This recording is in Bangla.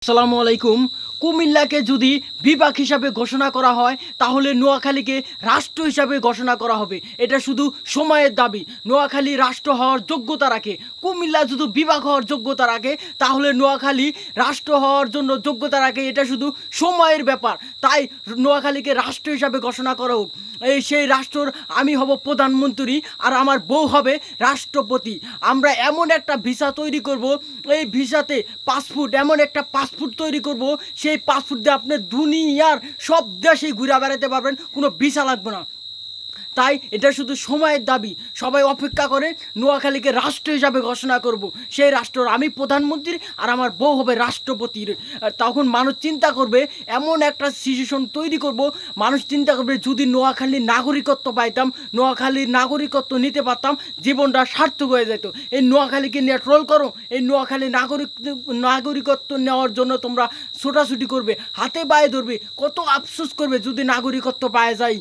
আসসালামু আলাইকুম। কুমিল্লাকে যদি বিভাগ হিসাবে ঘোষণা করা হয় তাহলে নোয়াখালীকে রাষ্ট্র হিসাবে ঘোষণা করা হবে। এটা শুধু সময়ের দাবি। নোয়াখালী রাষ্ট্র হওয়ার যোগ্যতা রাখে। কুমিল্লা যদি বিভাগ হওয়ার যোগ্যতা রাখে তাহলে নোয়াখালী রাষ্ট্র হওয়ার জন্য যোগ্যতা রাখে। এটা শুধু সময়ের ব্যাপার। তাই নোয়াখালীকে রাষ্ট্র হিসাবে ঘোষণা করা হোক। সেই রাষ্ট্রর আমি হব প্রধানমন্ত্রী আর আমার বউ হবে রাষ্ট্রপতি। আমরা এমন একটা ভিসা তৈরি করব, এই ভিসাতে পাসপোর্ট, এমন একটা পাসপোর্ট তৈরি করব, সেই পাসপোর্ট দিয়ে আপনি দুনিয়ার সব দেশেই ঘুরে বেড়াতে পারবেন, কোনো ভিসা লাগবে না। তাই এটা শুধু সময়ের দাবি। সবাই অপেক্ষা করে নোয়াখালীকে রাষ্ট্র হিসাবে ঘোষণা করব। সেই রাষ্ট্রর আমি প্রধানমন্ত্রী আর আমার বউ হবে রাষ্ট্রপতির। তখন মানুষ চিন্তা করবে, এমন একটা সিচুয়েশন তৈরি করব, মানুষ চিন্তা করবে যদি নোয়াখালীর নাগরিকত্ব পাইতাম, নোয়াখালীর নাগরিকত্ব নিতে পারতাম, জীবনটা সার্থক হয়ে যেত। এই নোয়াখালীকে নিয়ে ট্রোল করো, এই নোয়াখালী নাগরিকত্ব নেওয়ার জন্য তোমরা ছোটাছুটি করবে, হাতে পায়ে ধরবে, কত আফসোস করবে যদি নাগরিকত্ব পাওয়া যায়।